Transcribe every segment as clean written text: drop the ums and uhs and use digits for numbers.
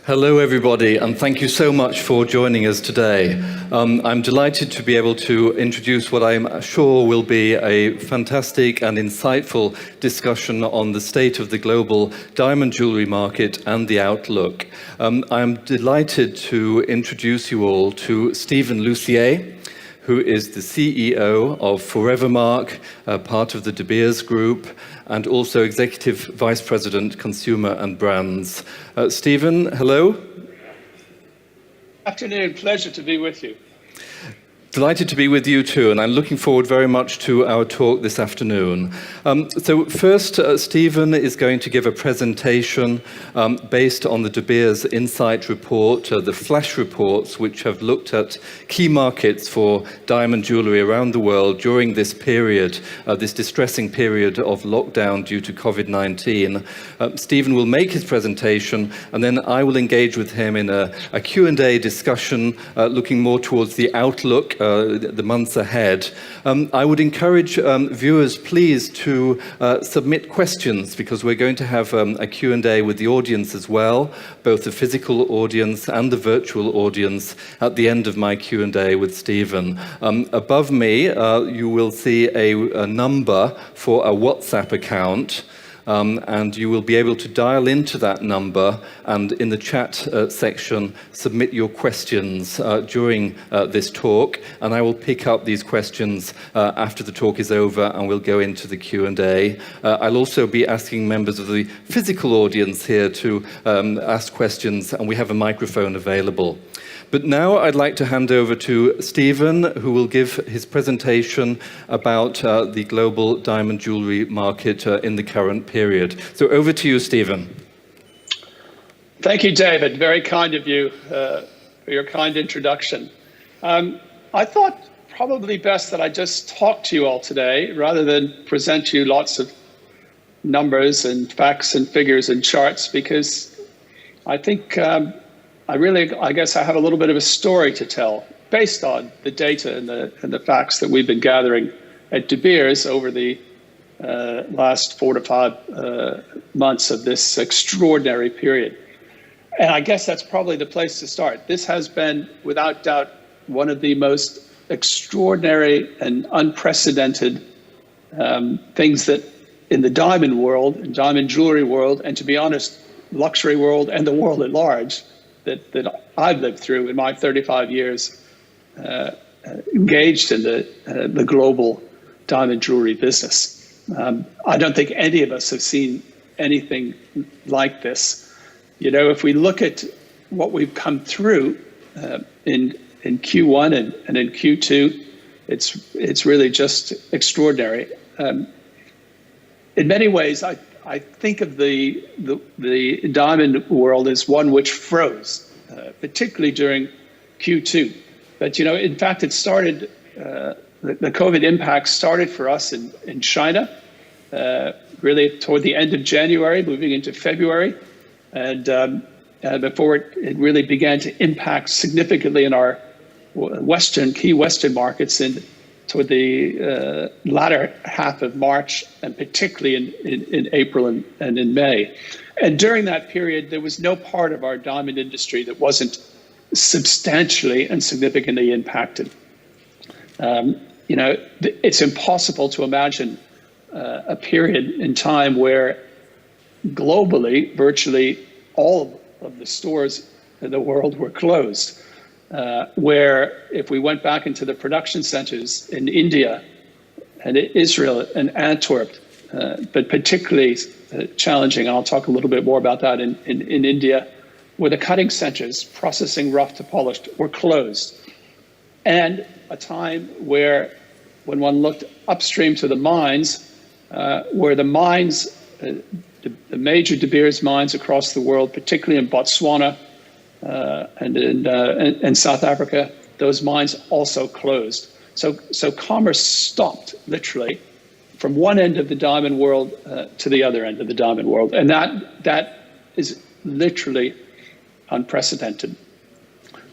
Hello everybody, and thank you so much for joining us today. I'm delighted to be able to introduce what I'm sure will be a fantastic and insightful discussion on the state of the global diamond jewellery market and the outlook. I'm delighted to introduce you all to Stephen Lussier, who is the CEO of Forevermark, part of the De Beers Group, and also Executive Vice President, Consumer and Brands. Stephen, hello. Afternoon, pleasure to be with you. Delighted to be with you too, and I'm looking forward very much to our talk this afternoon. So first, Stephen is going to give a presentation based on the De Beers Insight Report, the flash reports, which have looked at key markets for diamond jewellery around the world during this period, this distressing period of lockdown due to COVID-19. Stephen will make his presentation, and then I will engage with him in a Q&A discussion looking more towards the outlook, the months ahead. I would encourage viewers, please, to submit questions, because we're going to have a Q&A with the audience as well, both the physical audience and the virtual audience at the end of my Q&A with Stephen. Above me, you will see a number for a WhatsApp account. And you will be able to dial into that number and in the chat section submit your questions during this talk, and I will pick up these questions after the talk is over and we'll go into the Q&A. I'll also be asking members of the physical audience here to ask questions, and we have a microphone available. But now I'd like to hand over to Stephen, who will give his presentation about the global diamond jewellery market in the current period. So over to you, Stephen. Thank you, David. Very kind of you for your kind introduction. I thought probably best that I just talk to you all today rather than present you lots of numbers and facts and figures and charts, because I think I guess I have a little bit of a story to tell based on the data and the facts that we've been gathering at De Beers over the last 4 to 5 months of this extraordinary period. And I guess that's probably the place to start. This has been, without doubt, one of the most extraordinary and unprecedented things that in the diamond world, in diamond jewelry world, and to be honest, luxury world and the world at large, that I've lived through in my 35 years engaged in the global diamond jewelry business. I don't think any of us have seen anything like this. You know, if we look at what we've come through in Q1 and in Q2, it's really just extraordinary. In many ways, I think of the diamond world as one which froze, particularly during Q2. But, you know, in fact, it started, the COVID impact started for us in China, really toward the end of January, moving into February. And before it really began to impact significantly in our key Western markets toward the latter half of March, and particularly in April and in May. And during that period, there was no part of our diamond industry that wasn't substantially and significantly impacted. You know, it's impossible to imagine a period in time where globally, virtually all of the stores in the world were closed. Where if we went back into the production centers in India and Israel and Antwerp, but particularly challenging, I'll talk a little bit more about that in India, where the cutting centers processing rough to polished were closed. And a time where when one looked upstream to the mines, where the mines, the major De Beers mines across the world, particularly in Botswana, and in South Africa, those mines also closed. So commerce stopped literally from one end of the diamond world to the other end of the diamond world, and that is literally unprecedented.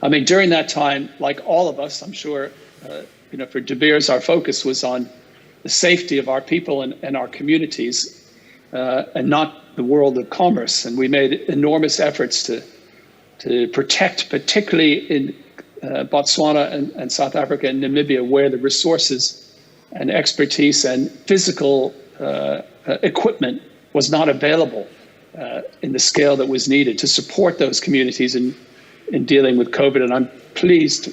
I mean, during that time, like all of us, I'm sure, you know, for De Beers, our focus was on the safety of our people and our communities, and not the world of commerce. And we made enormous efforts to to protect, particularly in Botswana and South Africa and Namibia, where the resources and expertise and physical equipment was not available in the scale that was needed to support those communities in dealing with COVID. And I'm pleased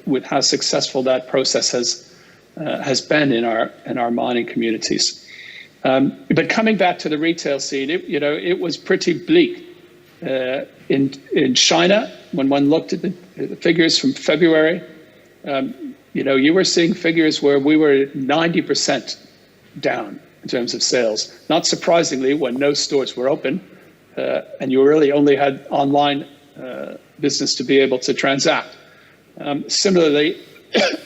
with how successful that process has been in our mining communities. But coming back to the retail scene, it was pretty bleak in China. When one looked at the figures from February, you were seeing figures where we were 90% down in terms of sales. Not surprisingly, when no stores were open, and you really only had online business to be able to transact. Similarly,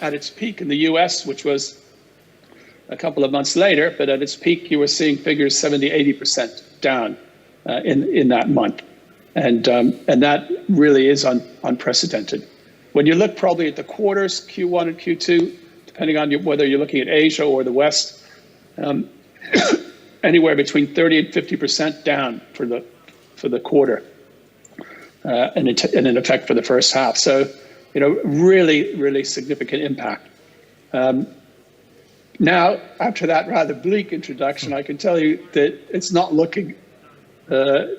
at its peak in the US, which was a couple of months later, but at its peak, you were seeing figures 70, 80% down in that month. And that really is unprecedented. When you look probably at the quarters, Q1 and Q2, depending on whether you're looking at Asia or the West, anywhere between 30 and 50% down for the quarter, and in effect for the first half. So, really, really significant impact. Now, after that rather bleak introduction, I can tell you that it's not looking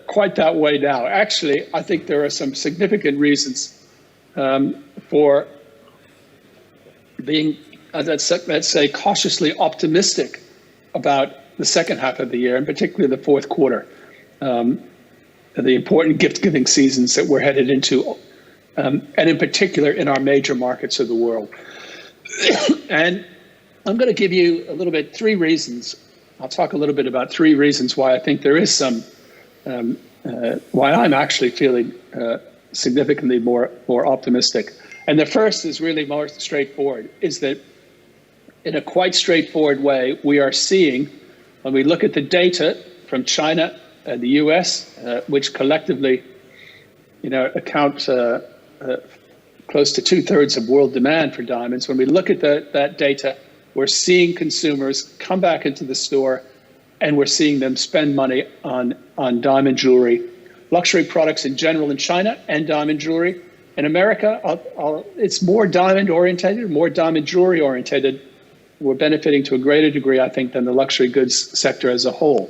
quite that way now. Actually, I think there are some significant reasons for being, let's say, cautiously optimistic about the second half of the year, and particularly the fourth quarter, the important gift-giving seasons that we're headed into, and in particular in our major markets of the world. And I'm going to give you a little bit, three reasons. I'll talk a little bit about three reasons why I think there is some, why I'm actually feeling significantly more optimistic. And the first is really more straightforward, is that in a quite straightforward way, we are seeing, when we look at the data from China and the US, which collectively, account close to 2/3 of world demand for diamonds. When we look at that data, we're seeing consumers come back into the store, and we're seeing them spend money on diamond jewelry, luxury products in general in China, and diamond jewelry. In America, it's more diamond orientated, more diamond jewelry orientated. We're benefiting to a greater degree, I think, than the luxury goods sector as a whole.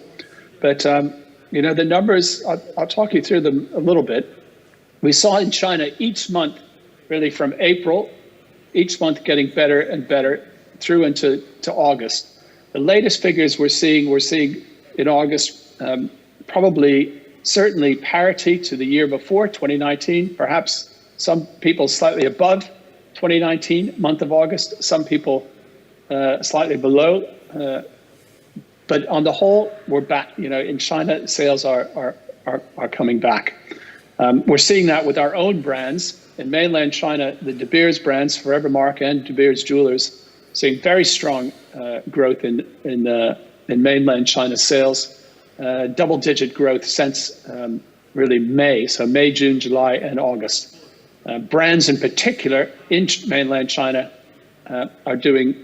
But the numbers, I'll talk you through them a little bit. We saw in China each month, really from April, each month getting better and better through into August. The latest figures we're seeing in August, certainly parity to the year before, 2019, perhaps some people slightly above 2019, month of August, some people slightly below. But on the whole, we're back. In China, sales are coming back. We're seeing that with our own brands. In mainland China, the De Beers brands, Forevermark and De Beers Jewelers, seeing very strong growth in mainland China sales, double-digit growth since really May, so May, June, July, and August. Brands in particular in mainland China are doing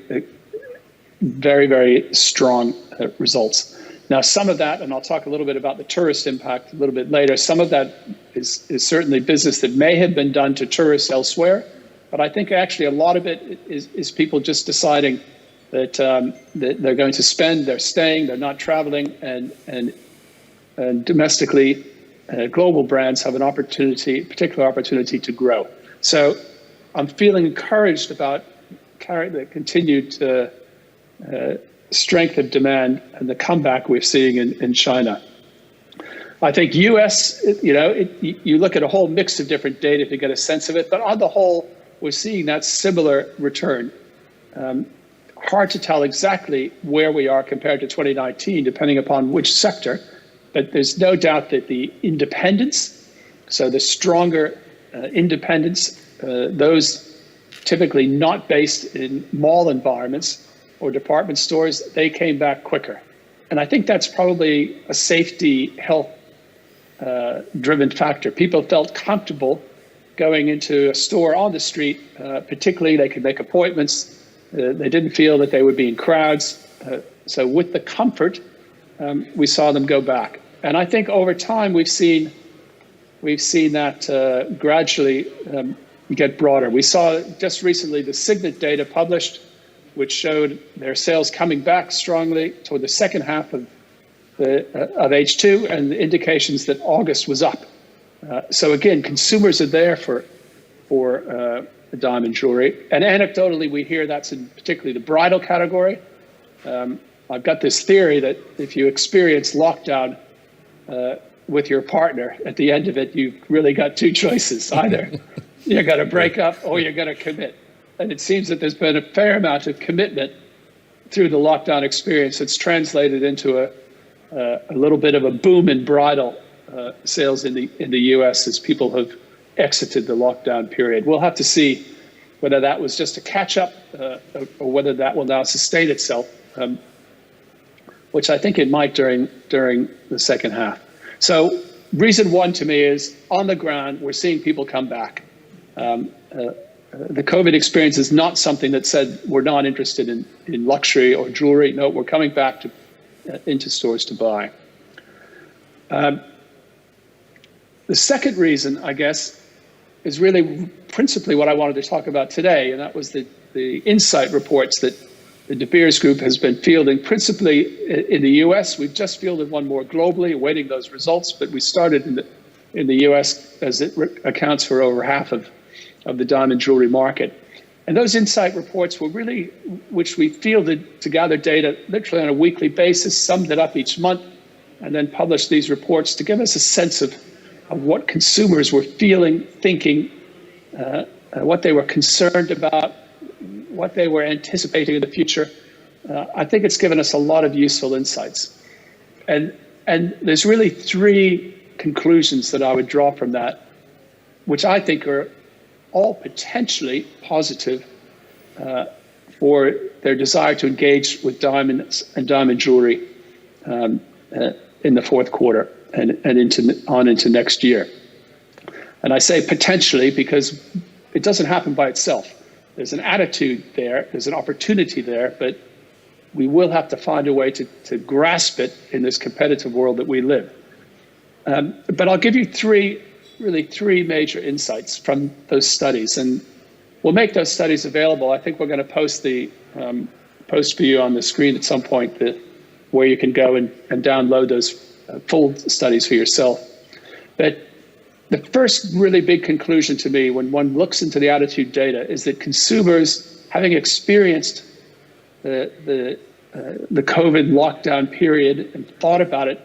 very, very strong results. Now, some of that, and I'll talk a little bit about the tourist impact a little bit later, some of that is certainly business that may have been done to tourists elsewhere, but I think actually a lot of it is people just deciding that they're going to spend, they're staying, they're not traveling, and domestically, global brands have a particular opportunity to grow. So I'm feeling encouraged about the continued strength of demand and the comeback we're seeing in China. I think US, you look at a whole mix of different data to get a sense of it, but on the whole, we're seeing that similar return. Hard to tell exactly where we are compared to 2019, depending upon which sector, but there's no doubt that the independents, so the stronger independents, those typically not based in mall environments or department stores, they came back quicker. And I think that's probably a safety, health driven factor. People felt comfortable going into a store on the street, particularly they could make appointments. They didn't feel that they would be in crowds. So with the comfort, we saw them go back. And I think over time we've seen we've seen that gradually get broader. We saw just recently the Signet data published, which showed their sales coming back strongly toward the second half of H2, and the indications that August was up. So again, consumers are there for diamond jewelry. And anecdotally, we hear that's in particularly the bridal category. I've got this theory that if you experience lockdown with your partner, at the end of it, you've really got two choices. Either you're going to break up or you're going to commit. And it seems that there's been a fair amount of commitment through the lockdown experience that's translated into a little bit of a boom in bridal sales in the US as people have exited the lockdown period. We'll have to see whether that was just a catch-up or whether that will now sustain itself, which I think it might during the second half. So reason one to me is, on the ground, we're seeing people come back. The COVID experience is not something that said we're not interested in luxury or jewelry. No, we're coming back into stores to buy. The second reason, I guess, is really principally what I wanted to talk about today, and that was the insight reports that the De Beers Group has been fielding, principally in the US. We've just fielded one more globally, awaiting those results, but we started in the US as it accounts for over half of the diamond jewelry market. And those insight reports were really, which we fielded to gather data literally on a weekly basis, summed it up each month, and then published these reports to give us a sense of what consumers were feeling, thinking, what they were concerned about, what they were anticipating in the future. I think it's given us a lot of useful insights. And there's really three conclusions that I would draw from that, which I think are all potentially positive for their desire to engage with diamonds and diamond jewelry in the fourth quarter and into next year. And I say potentially because it doesn't happen by itself. There's an attitude there, there's an opportunity there, but we will have to find a way to grasp it in this competitive world that we live. But I'll give you three major insights from those studies, and we'll make those studies available. I think we're going to post for you on the screen at some point where you can go and download those full studies for yourself. But the first really big conclusion to me when one looks into the attitude data is that consumers, having experienced the COVID lockdown period and thought about it,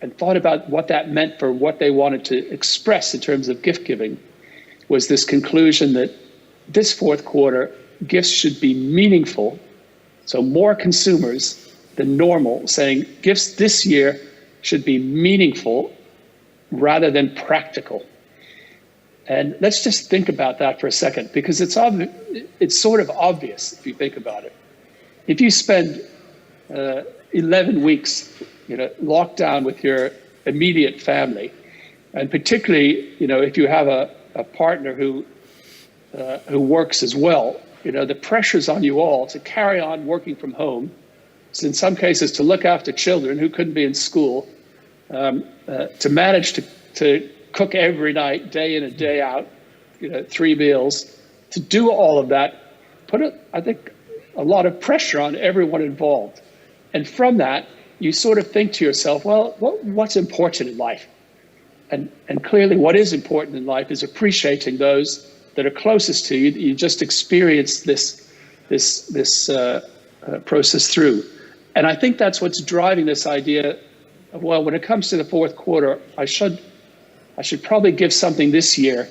and thought about what that meant for what they wanted to express in terms of gift giving, was this conclusion that this fourth quarter, gifts should be meaningful. So more consumers than normal saying gifts this year should be meaningful rather than practical. And let's just think about that for a second, because it's sort of obvious if you think about it. If you spend 11 weeks locked down with your immediate family, and particularly if you have a partner who works as well, the pressure's on you all to carry on working from home. So in some cases to look after children who couldn't be in school, to manage to cook every night, day in and day out, 3 meals, to do all of that, I think, a lot of pressure on everyone involved. And from that, you sort of think to yourself, well, what's important in life? And clearly what is important in life is appreciating those that are closest to you, that you just experienced this process through. And I think that's what's driving this idea of, well, when it comes to the fourth quarter, I should probably give something this year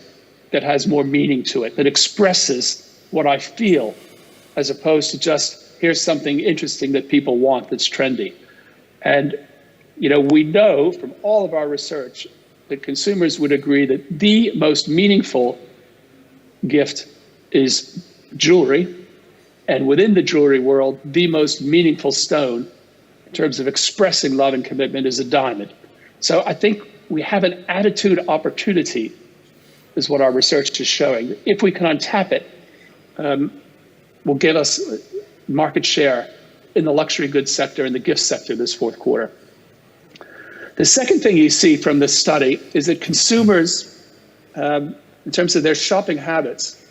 that has more meaning to it, that expresses what I feel, as opposed to just, here's something interesting that people want that's trendy. And we know from all of our research that consumers would agree that the most meaningful gift is jewelry. And within the jewelry world, the most meaningful stone in terms of expressing love and commitment is a diamond. So I think we have an attitude opportunity, is what our research is showing. If we can untap it, will give us market share in the luxury goods sector and the gift sector this fourth quarter. The second thing you see from this study is that consumers, in terms of their shopping habits,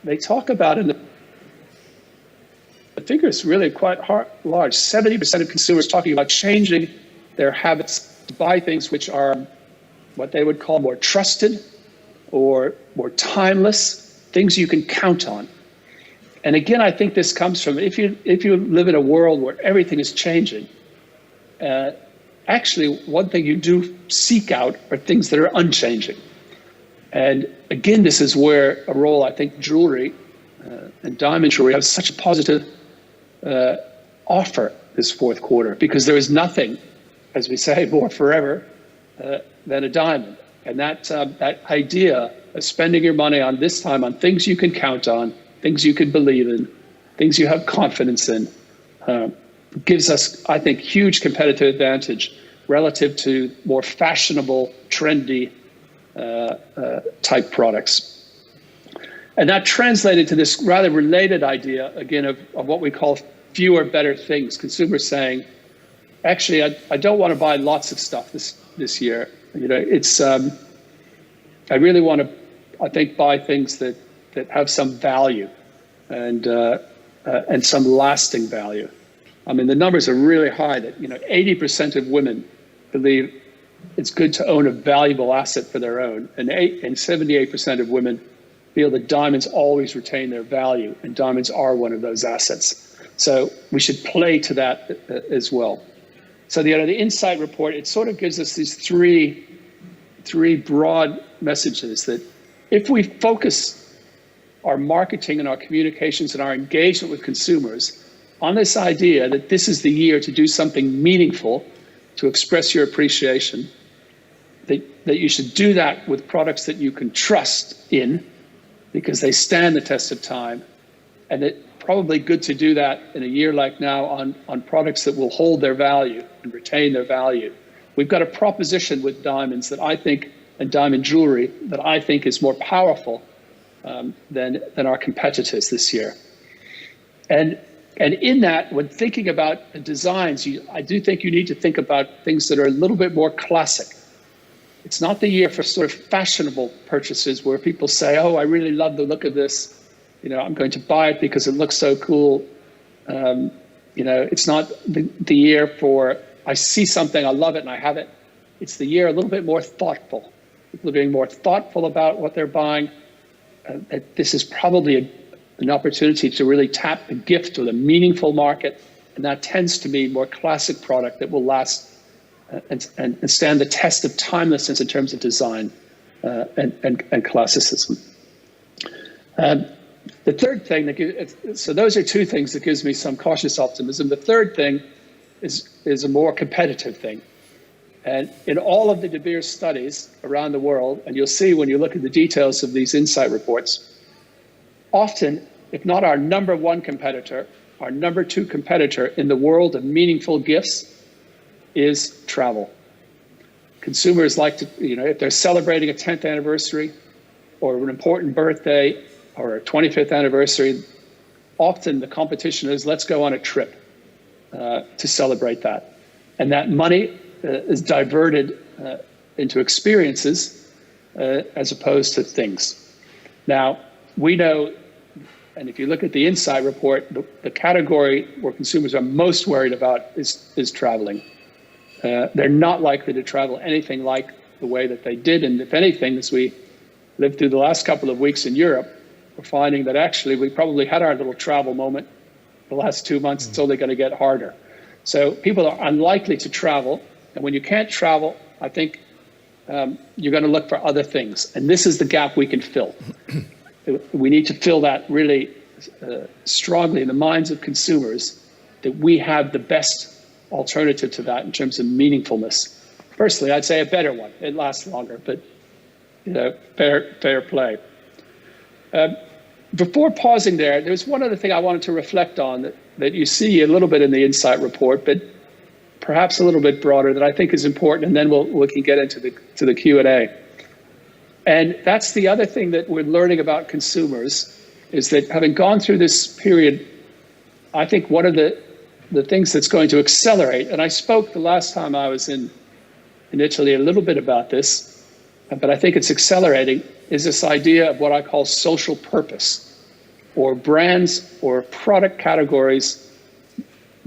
they talk about in the figure is really quite large. 70% of consumers talking about changing their habits to buy things which are what they would call more trusted or more timeless, things you can count on. And again, I think this comes from, if you live in a world where everything is changing, actually one thing you do seek out are things that are unchanging. And again, this is where a role I think jewelry and diamond jewelry have such a positive offer this fourth quarter, because there is nothing, as we say, more forever than a diamond. And that idea of spending your money on this time on things you can count on, things you can believe in, things you have confidence in, gives us, I think, huge competitive advantage relative to more fashionable, trendy type products. And that translated to this rather related idea, again, of what we call fewer, better things. Consumers saying, actually, I don't want to buy lots of stuff this year. You know, it's I really want to, I think, buy things that have some value and some lasting value. I mean, the numbers are really high that, 80% of women believe it's good to own a valuable asset for their own, and 78% of women feel that diamonds always retain their value, and diamonds are one of those assets. So we should play to that as well. So the insight report, it sort of gives us these three broad messages that if we focus our marketing and our communications and our engagement with consumers on this idea that this is the year to do something meaningful to express your appreciation, that you should do that with products that you can trust in because they stand the test of time, and it's probably good to do that in a year like now on products that will hold their value and retain their value. We've got a proposition with diamonds that I think, and diamond jewelry, that I think is more powerful than our competitors this year. And in that, when thinking about the designs, I do think you need to think about things that are a little bit more classic. It's not the year for sort of fashionable purchases where people say, oh, I really love the look of this. I'm going to buy it because it looks so cool. It's not the year for, I see something, I love it, and I have it. It's the year a little bit more thoughtful. People are being more thoughtful about what they're buying. This is probably an opportunity to really tap the gift or the meaningful market, and that tends to be more classic product that will last and stand the test of timelessness in terms of design and classicism. The third thing, so those are two things that gives me some cautious optimism. The third thing is a more competitive thing. And in all of the De Beers studies around the world, and you'll see when you look at the details of these insight reports, often, if not our number one competitor, our number two competitor in the world of meaningful gifts is travel. Consumers like to, if they're celebrating a 10th anniversary or an important birthday or a 25th anniversary, often the competition is, let's go on a trip to celebrate that. And that money is diverted into experiences as opposed to things. Now, we know, and if you look at the Insight report, the category where consumers are most worried about is traveling. They're not likely to travel anything like the way that they did. And if anything, as we lived through the last couple of weeks in Europe, we're finding that actually we probably had our little travel moment the last 2 months. It's only going to get harder. So people are unlikely to travel. And when you can't travel, I think you're going to look for other things. And this is the gap we can fill. We need to fill that really strongly in the minds of consumers, that we have the best alternative to that in terms of meaningfulness. Personally, I'd say a better one. It lasts longer, but fair play. Before pausing there's one other thing I wanted to reflect on that you see a little bit in the Insight report, but perhaps a little bit broader, that I think is important, and then we can get into the Q&A. And that's the other thing that we're learning about consumers, is that having gone through this period, I think one of the things that's going to accelerate, and I spoke the last time I was in in Italy a little bit about this, but I think it's accelerating, is this idea of what I call social purpose, or brands or product categories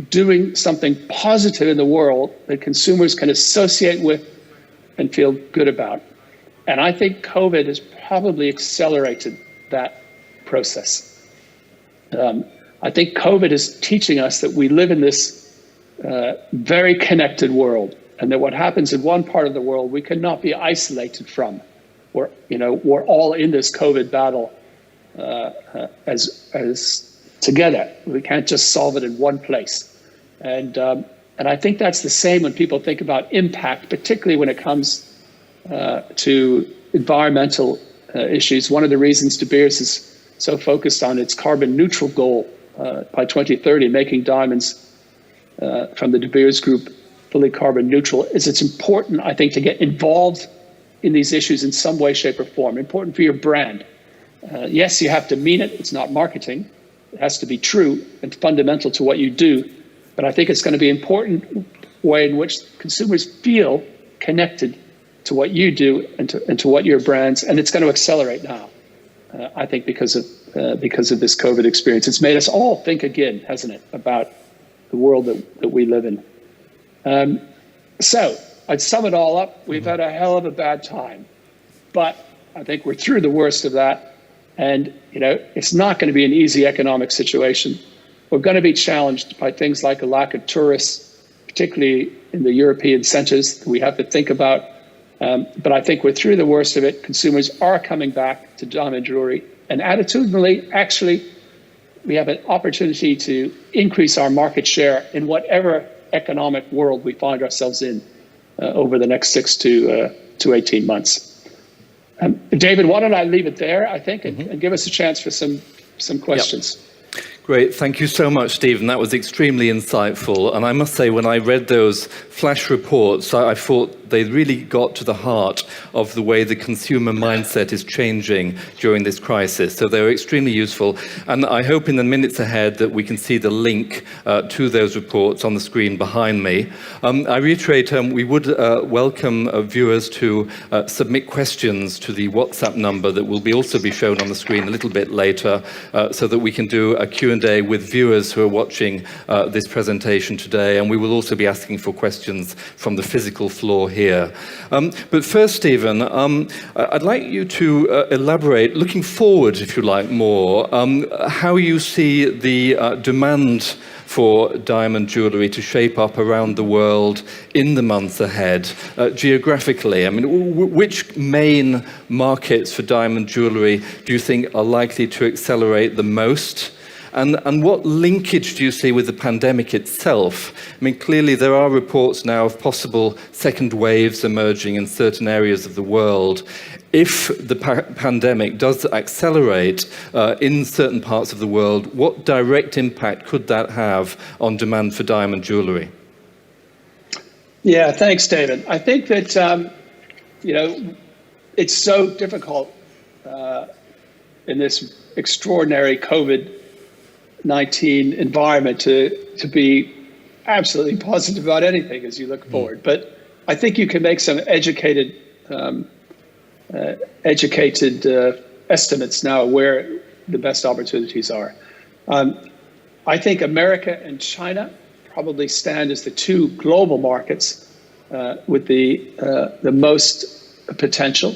doing something positive in the world that consumers can associate with and feel good about. And I think COVID has probably accelerated that process. I think COVID is teaching us that we live in this very connected world, and that what happens in one part of the world we cannot be isolated from. We're all in this COVID battle as together. We can't just solve it in one place. And I think that's the same when people think about impact, particularly when it comes to environmental issues. One of the reasons De Beers is so focused on its carbon neutral goal by 2030, making diamonds from the De Beers Group fully carbon neutral, is it's important, I think, to get involved in these issues in some way, shape, or form. Important for your brand. Yes, you have to mean it. It's not marketing. It has to be true and fundamental to what you do. But I think it's going to be an important way in which consumers feel connected to what you do and to what your brands, and it's going to accelerate now. I think because of this COVID experience, it's made us all think again, hasn't it, about the world that we live in. So I'd sum it all up. We've had a hell of a bad time, but I think we're through the worst of that. And it's not going to be an easy economic situation. We're going to be challenged by things like a lack of tourists, particularly in the European centers that we have to think about. But I think we're through the worst of it. Consumers are coming back to diamond jewelry. And attitudinally, actually, we have an opportunity to increase our market share in whatever economic world we find ourselves in over the next 6 to 18 months. David, why don't I leave it there, I think, and give us a chance for some questions. Yep. Great. Thank you so much, Stephen. That was extremely insightful. And I must say, when I read those flash reports, I thought they really got to the heart of the way the consumer mindset is changing during this crisis. So they were extremely useful. And I hope in the minutes ahead that we can see the link to those reports on the screen behind me. I reiterate, we would welcome viewers to submit questions to the WhatsApp number that will also be shown on the screen a little bit later, so that we can do a Q&A with viewers who are watching this presentation today. And we will also be asking for questions from the physical floor here. But first, Stephen, I'd like you to elaborate, looking forward, if you like, more, how you see the demand for diamond jewellery to shape up around the world in the months ahead, geographically. I mean, which main markets for diamond jewellery do you think are likely to accelerate the most? And what linkage do you see with the pandemic itself? I mean, clearly there are reports now of possible second waves emerging in certain areas of the world. If the pandemic does accelerate in certain parts of the world, what direct impact could that have on demand for diamond jewellery? Yeah, thanks, David. I think that, it's so difficult in this extraordinary COVID-19 environment to be absolutely positive about anything as you look forward. But I think you can make some educated estimates now where the best opportunities are. I think America and China probably stand as the two global markets with the most potential.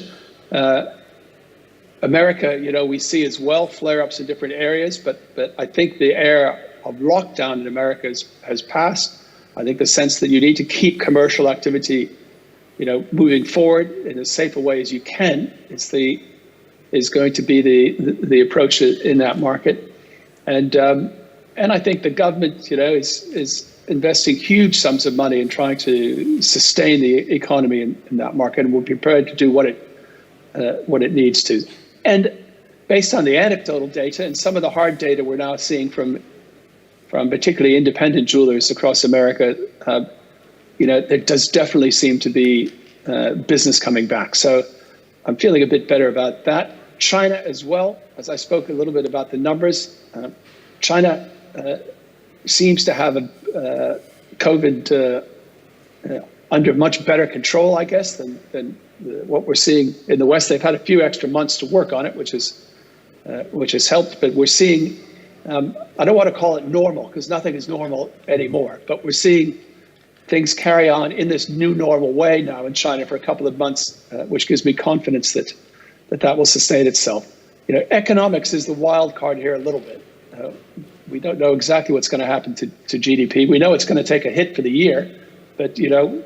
America, we see as well flare-ups in different areas, but I think the era of lockdown in America has passed. I think the sense that you need to keep commercial activity, moving forward in as safe a way as you can is going to be the approach in that market. And I think the government, is investing huge sums of money in trying to sustain the economy in that market, and will be prepared to do what it needs to. And based on the anecdotal data and some of the hard data we're now seeing from particularly independent jewelers across America, there does definitely seem to be business coming back. So I'm feeling a bit better about that. China as well, as I spoke a little bit about the numbers, China seems to have a COVID under much better control, I guess, than what we're seeing in the West. They've had a few extra months to work on it, which has helped. But we're seeing, I don't want to call it normal because nothing is normal anymore, but we're seeing things carry on in this new normal way now in China for a couple of months, which gives me confidence that will sustain itself. Economics is the wild card here a little bit. We don't know exactly what's going to happen to GDP. We know it's going to take a hit for the year, but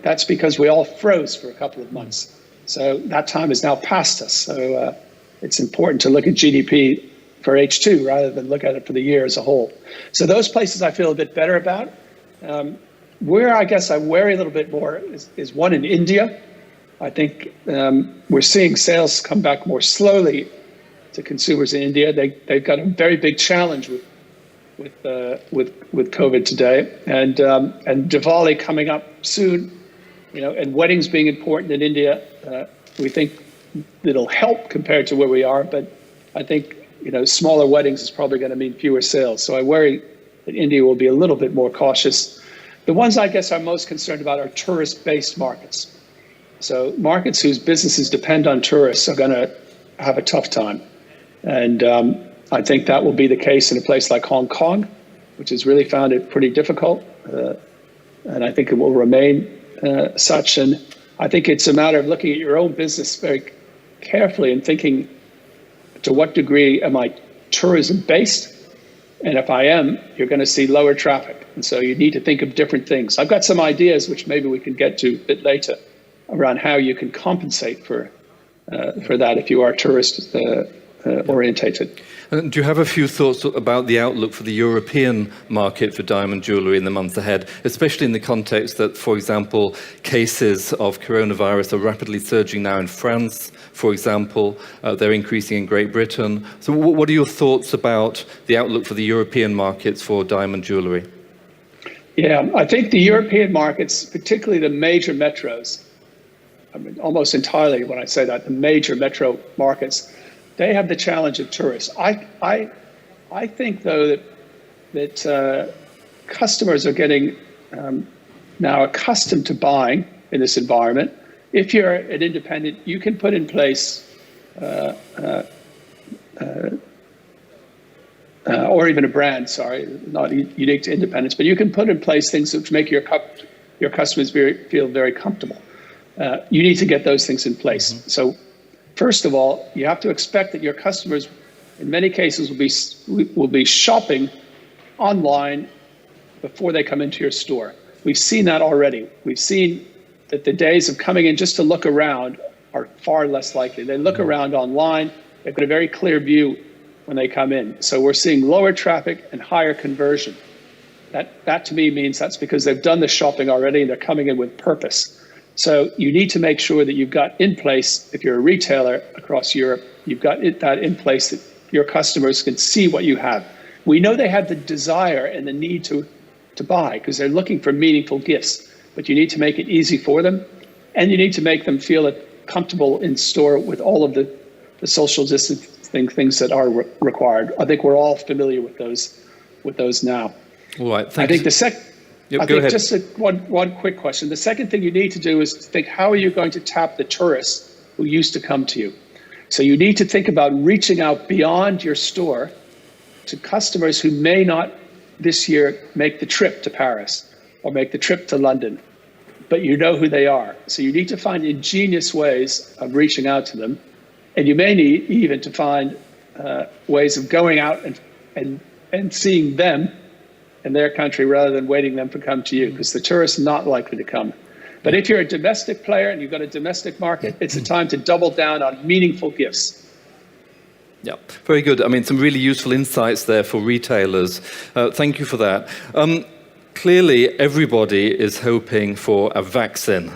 that's because we all froze for a couple of months. So that time is now past us. So it's important to look at GDP for H2 rather than look at it for the year as a whole. So those places I feel a bit better about. Where I guess I worry a little bit more is one in India. I think we're seeing sales come back more slowly to consumers in India. They've got a very big challenge with COVID today, and Diwali coming up soon, and weddings being important in India. We think it'll help compared to where we are, but I think smaller weddings is probably going to mean fewer sales. So I worry that India will be a little bit more cautious. The ones I guess I'm most concerned about are tourist-based markets. So markets whose businesses depend on tourists are going to have a tough time. And I think that will be the case in a place like Hong Kong, which has really found it pretty difficult. And I think it will remain such. And I think it's a matter of looking at your own business very carefully and thinking, to what degree am I tourism-based? And if I am, you're going to see lower traffic. And so you need to think of different things. I've got some ideas, which maybe we can get to a bit later, around how you can compensate for that if you are tourist orientated. And do you have a few thoughts about the outlook for the European market for diamond jewellery in the months ahead, especially in the context that, for example, cases of coronavirus are rapidly surging now in France, for example, they're increasing in Great Britain. So what are your thoughts about the outlook for the European markets for diamond jewellery? Yeah, I think the European markets, particularly the major metros, I mean, almost entirely when I say that, the major metro markets, they have the challenge of tourists. I think, though, that customers are getting now accustomed to buying in this environment. If you're an independent, you can put in place, or even a brand, not unique to independents, but you can put in place things which make your customers feel very comfortable. You need to get those things in place. Mm-hmm. So first of all, you have to expect that your customers, in many cases, will be shopping online before they come into your store. We've seen that already. We've seen that the days of coming in just to look around are far less likely. They look around online. They've got a very clear view when they come in. So we're seeing lower traffic and higher conversion. That to me means that's because they've done the shopping already and they're coming in with purpose. So you need to make sure that you've got in place, if you're a retailer across Europe, you've got that in place that your customers can see what you have. We know they have the desire and the need to buy because they're looking for meaningful gifts, but you need to make it easy for them, and you need to make them feel comfortable in store with all of the social distancing things that are required. I think we're all familiar with those now. All right, thanks. I think the second. Yep, I think just one quick question. The second thing you need to do is to think, how are you going to tap the tourists who used to come to you? So you need to think about reaching out beyond your store to customers who may not this year make the trip to Paris or make the trip to London, but you know who they are. So you need to find ingenious ways of reaching out to them. And you may need even to find ways of going out and seeing them in their country rather than waiting them to come to you, because the tourists are not likely to come. But if you're a domestic player and you've got a domestic market, it's a time to double down on meaningful gifts. Yeah, very good. I mean, some really useful insights there for retailers. Thank you for that. Clearly, everybody is hoping for a vaccine.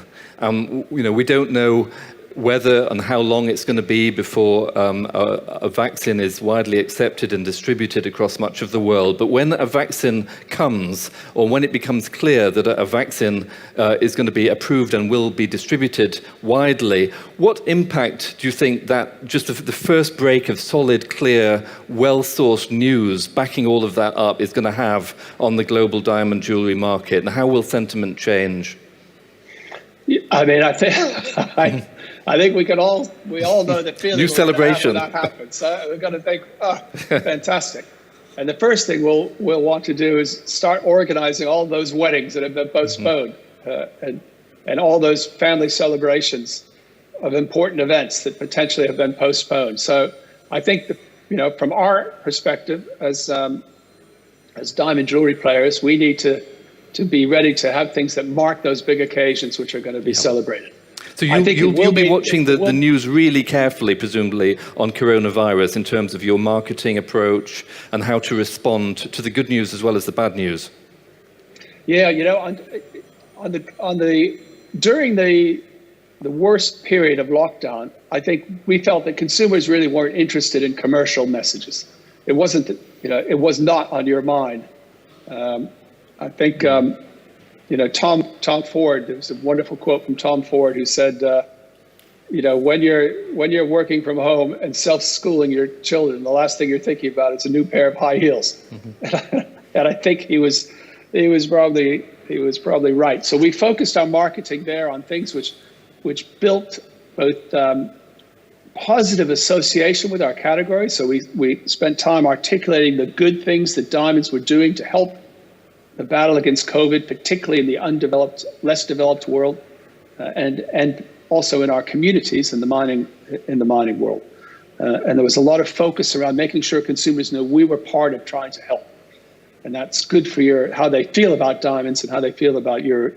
We don't know whether and how long it's going to be before a vaccine is widely accepted and distributed across much of the world. But when a vaccine comes, or when it becomes clear that a vaccine is going to be approved and will be distributed widely, what impact do you think that just the first break of solid, clear, well-sourced news backing all of that up is going to have on the global diamond jewellery market? And how will sentiment change? I mean, I think I think we all know the feeling New celebration when that happens. So we're going to think, oh, fantastic. And the first thing we'll want to do is start organizing all those weddings that have been postponed, and all those family celebrations of important events that potentially have been postponed. So I think from our perspective as diamond jewelry players, we need to be ready to have things that mark those big occasions which are going to be celebrated. So you'll be watching the news really carefully, presumably, on coronavirus in terms of your marketing approach and how to respond to the good news as well as the bad news. Yeah, during the worst period of lockdown, I think we felt that consumers really weren't interested in commercial messages. It wasn't, it was not on your mind. I think, Tom Ford, there was a wonderful quote from Tom Ford who said, when you're working from home and self-schooling your children, the last thing you're thinking about is a new pair of high heels. And I think he was probably right. So we focused our marketing there on things which built both positive association with our category. So we spent time articulating the good things that diamonds were doing to help the battle against COVID, particularly in the undeveloped, less developed world, and also in our communities in the mining world. And there was a lot of focus around making sure consumers know we were part of trying to help. And that's good for how they feel about diamonds and how they feel about your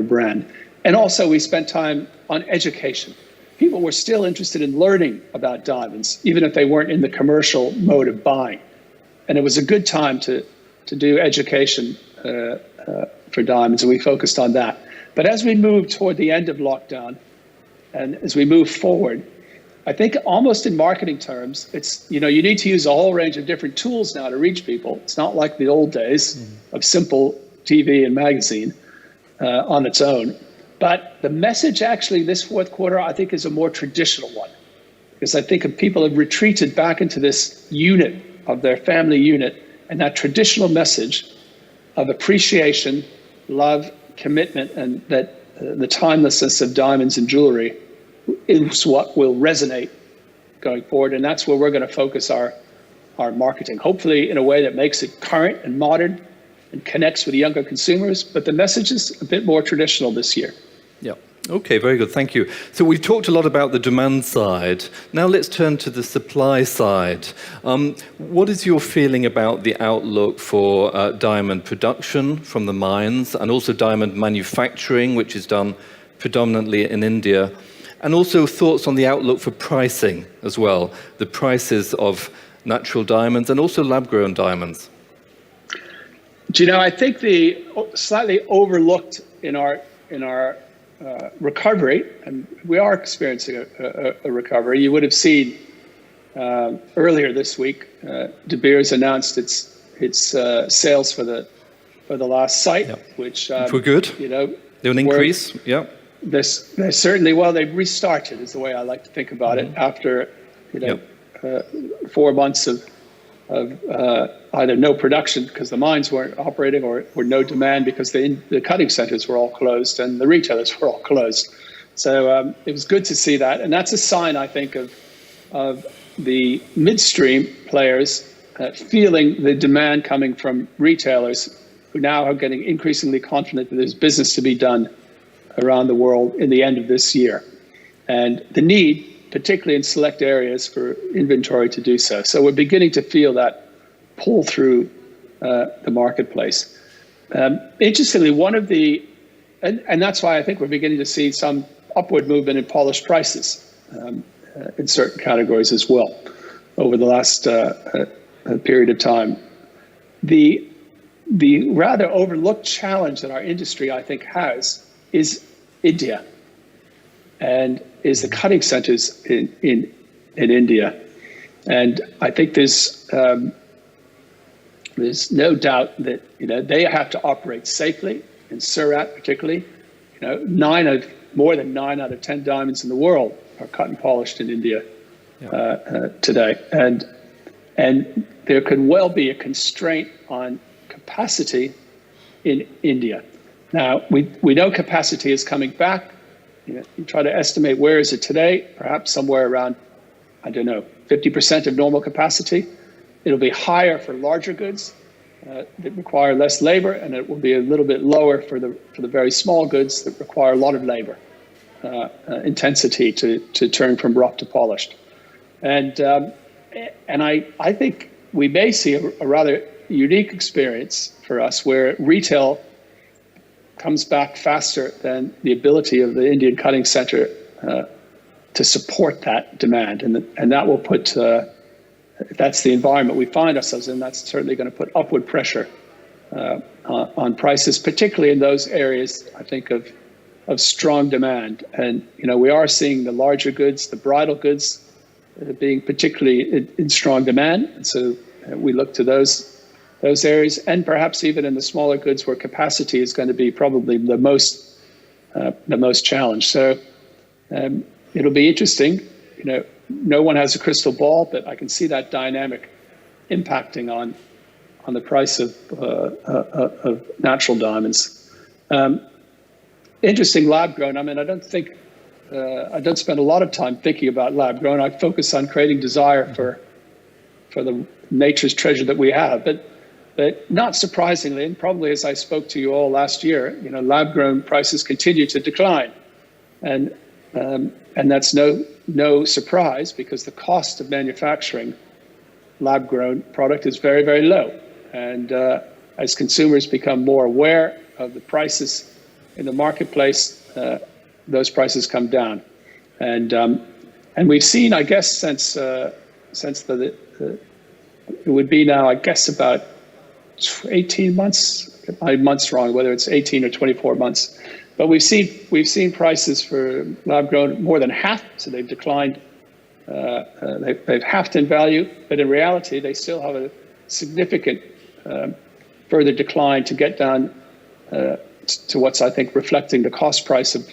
brand. And also we spent time on education. People were still interested in learning about diamonds, even if they weren't in the commercial mode of buying. And it was a good time to do education for diamonds, and we focused on that. But as we move toward the end of lockdown, and as we move forward, I think almost in marketing terms, it's, you need to use a whole range of different tools now to reach people. It's not like the old days of simple TV and magazine on its own. But the message actually this fourth quarter, I think, is a more traditional one, because I think people have retreated back into this unit of their family unit, and that traditional message of appreciation, love, commitment, and that the timelessness of diamonds and jewelry is what will resonate going forward. And that's where we're going to focus our marketing, hopefully in a way that makes it current and modern and connects with younger consumers. But the message is a bit more traditional this year. Yeah. Okay, very good. Thank you. So we've talked a lot about the demand side. Now let's turn to the supply side. What is your feeling about the outlook for diamond production from the mines, and also diamond manufacturing, which is done predominantly in India, and also thoughts on the outlook for pricing as well, the prices of natural diamonds and also lab-grown diamonds? I think the slightly overlooked in our recovery, and we are experiencing a recovery. You would have seen earlier this week, De Beers announced its sales for the last site, which were good. They an increase. They certainly, they've restarted is the way I like to think about it, after 4 months of either no production because the mines weren't operating, or no demand because the cutting centers were all closed and the retailers were all closed. So it was good to see that. And that's a sign, I think, of the midstream players feeling the demand coming from retailers who now are getting increasingly confident that there's business to be done around the world in the end of this year. And the need, particularly in select areas, for inventory to do so. So we're beginning to feel that pull through the marketplace. Interestingly, and that's why I think we're beginning to see some upward movement in polished prices in certain categories as well over the last period of time. The rather overlooked challenge that our industry, I think, has is India, and is the cutting centers in India. And I think there's no doubt that they have to operate safely, in Surat particularly. More than 9 out of 10 diamonds in the world are cut and polished in India today, and there could well be a constraint on capacity in India. Now, we know capacity is coming back. You try to estimate where is it today, perhaps somewhere around, I don't know, 50% of normal capacity. It'll be higher for larger goods that require less labor, and it will be a little bit lower for the very small goods that require a lot of labor intensity to turn from rough to polished. And I think we may see a rather unique experience for us where retail comes back faster than the ability of the Indian cutting center to support that demand. And that will put, if that's the environment we find ourselves in, that's certainly going to put upward pressure on prices, particularly in those areas, I think, of strong demand. And, we are seeing the larger goods, the bridal goods, being particularly in strong demand. And so we look to those areas, and perhaps even in the smaller goods where capacity is going to be probably the most challenged. So it'll be interesting. No one has a crystal ball, but I can see that dynamic impacting on the price of natural diamonds. Interesting, lab grown. I mean, I don't spend a lot of time thinking about lab grown. I focus on creating desire for the nature's treasure that we have. But not surprisingly, and probably as I spoke to you all last year, lab-grown prices continue to decline, and that's no surprise because the cost of manufacturing lab-grown product is very, very low. And as consumers become more aware of the prices in the marketplace, those prices come down. And we've seen, I guess, since it would be now, I guess, about 18 months, get my months wrong, whether it's 18 or 24 months. But we've seen prices for lab grown more than half, so they've declined. They've halved in value, but in reality, they still have a significant further decline to get down to what's, I think, reflecting the cost price of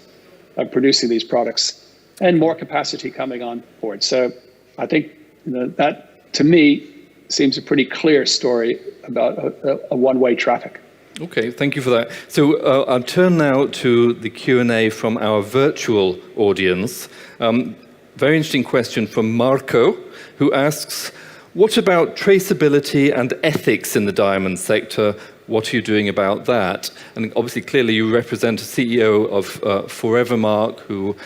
producing these products, and more capacity coming on board. So I think that, to me, seems a pretty clear story about a one-way traffic. Okay, thank you for that. So I'll turn now to the Q&A from our virtual audience. Very interesting question from Marco, who asks, what about traceability and ethics in the diamond sector? What are you doing about that? And obviously, clearly, you represent a CEO of Forevermark, who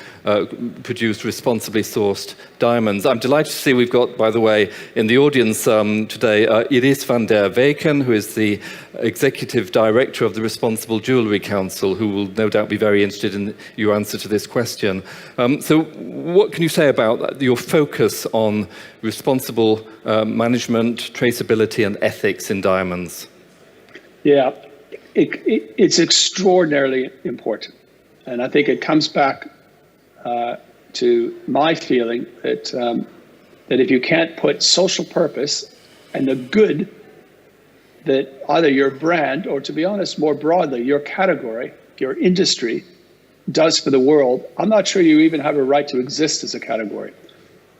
produced responsibly sourced diamonds. I'm delighted to see we've got, by the way, in the audience today, Iris van der Weken, who is the Executive Director of the Responsible Jewellery Council, who will no doubt be very interested in your answer to this question. So what can you say about your focus on responsible management, traceability, and ethics in diamonds? Yeah, it's extraordinarily important. And I think it comes back to my feeling that if you can't put social purpose and the good that either your brand or, to be honest, more broadly, your category, your industry does for the world, I'm not sure you even have a right to exist as a category.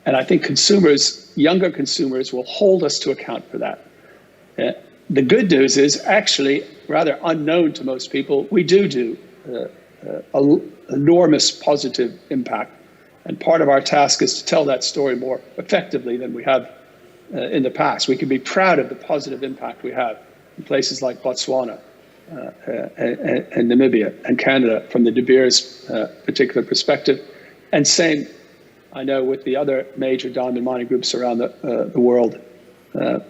And I think consumers, younger consumers, will hold us to account for that. The good news is, actually, rather unknown to most people, we do enormous positive impact. And part of our task is to tell that story more effectively than we have in the past. We can be proud of the positive impact we have in places like Botswana and Namibia and Canada from the De Beers particular perspective. And same, I know, with the other major diamond mining groups around the world.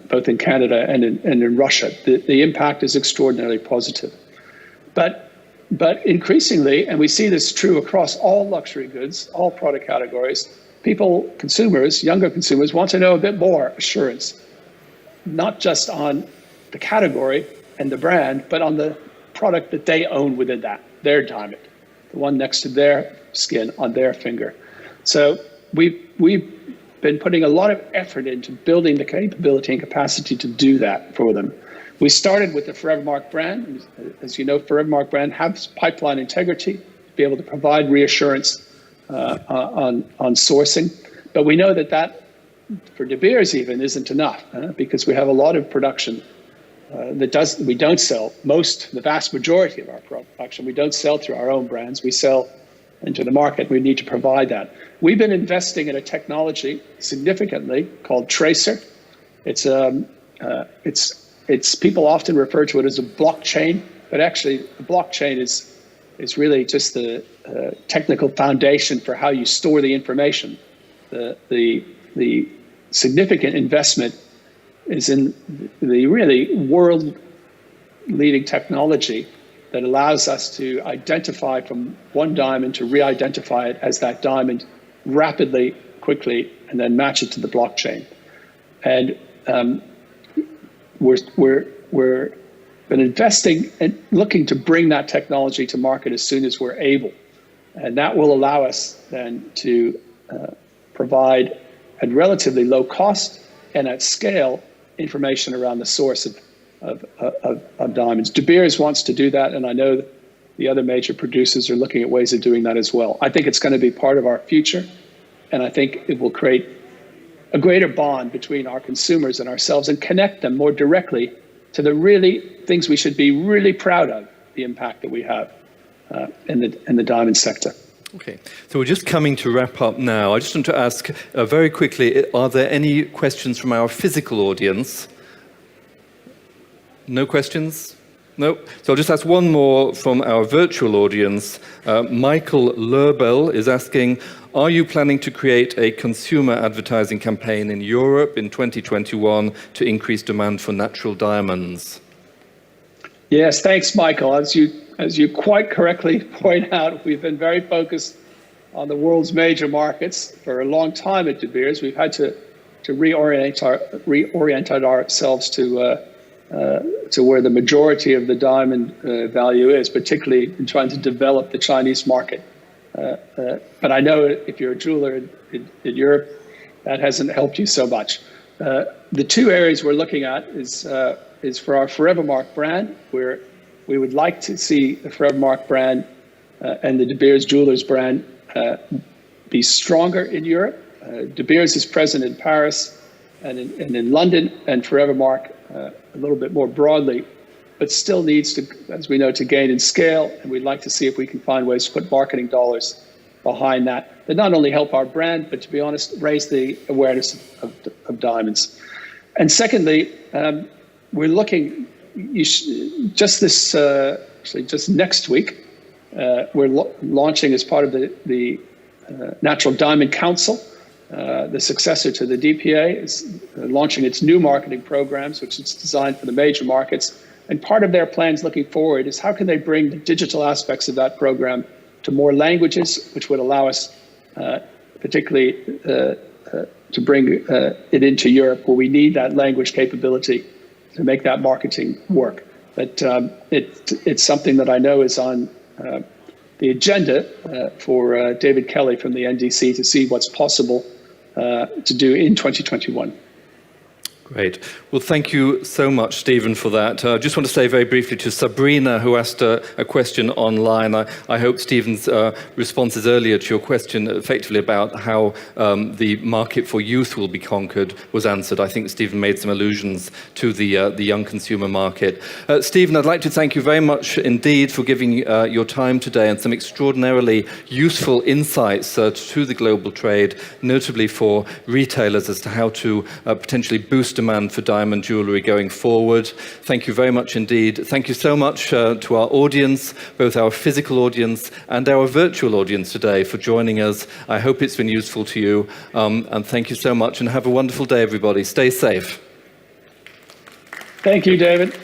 Both in Canada and in Russia, the impact is extraordinarily positive. But increasingly, and we see this true across all luxury goods, all product categories, people, consumers, younger consumers, want to know a bit more assurance, not just on the category and the brand, but on the product that they own within that, their diamond, the one next to their skin on their finger. So we've been putting a lot of effort into building the capability and capacity to do that for them. We started with the Forevermark Brand. As you know, Forevermark Brand has pipeline integrity to be able to provide reassurance on sourcing. But we know that for De Beers even isn't enough because we have a lot of production we don't sell the vast majority of our production. We don't sell through our own brands. We sell into the market. We need to provide that. We've been investing in a technology significantly called Tracer. It's people often refer to it as a blockchain, but actually the blockchain is really just the technical foundation for how you store the information. The significant investment is in the really world-leading technology that allows us to identify from one diamond to re-identify it as that diamond rapidly, quickly, and then match it to the blockchain. And we're been investing and looking to bring that technology to market as soon as we're able. And that will allow us then to provide at relatively low cost and at scale information around the source of diamonds. De Beers wants to do that, and I know that the other major producers are looking at ways of doing that as well. I think it's going to be part of our future, and I think it will create a greater bond between our consumers and ourselves and connect them more directly to the really things we should be really proud of, the impact that we have in the diamond sector. Okay, so we're just coming to wrap up now. I just want to ask very quickly, are there any questions from our physical audience? No questions? No? So I'll just ask one more from our virtual audience. Michael Lurbel is asking, are you planning to create a consumer advertising campaign in Europe in 2021 to increase demand for natural diamonds? Yes, thanks, Michael. As you quite correctly point out, we've been very focused on the world's major markets for a long time at De Beers. We've had to reorient ourselves to where the majority of the diamond value is, particularly in trying to develop the Chinese market. But I know if you're a jeweler in Europe, that hasn't helped you so much. The two areas we're looking at is for our Forevermark brand, where we would like to see the Forevermark brand and the De Beers Jewelers brand be stronger in Europe. De Beers is present in Paris and in London, and Forevermark a little bit more broadly, but still needs to, as we know, to gain in scale. And we'd like to see if we can find ways to put marketing dollars behind that not only help our brand, but to be honest, raise the awareness of diamonds. And secondly, we're looking, just next week, we're launching as part of the Natural Diamond Council. The successor to the DPA is launching its new marketing programs, which is designed for the major markets. And part of their plans looking forward is how can they bring the digital aspects of that program to more languages, which would allow us particularly to bring it into Europe, where we need that language capability to make that marketing work. But it's something that I know is on the agenda for David Kelly from the NDC to see what's possible to do in 2021. Great. Well, thank you so much, Stephen, for that. I just want to say very briefly to Sabrina, who asked a question online. I hope Stephen's responses earlier to your question effectively about how the market for youth will be conquered was answered. I think Stephen made some allusions to the young consumer market. Stephen, I'd like to thank you very much indeed for giving your time today and some extraordinarily useful insights to the global trade, notably for retailers as to how to potentially boost demand for diamond jewellery going forward. Thank you very much indeed. Thank you so much to our audience, both our physical audience and our virtual audience today, for joining us. I hope it's been useful to you. And thank you so much, and have a wonderful day, everybody. Stay safe. Thank you, David.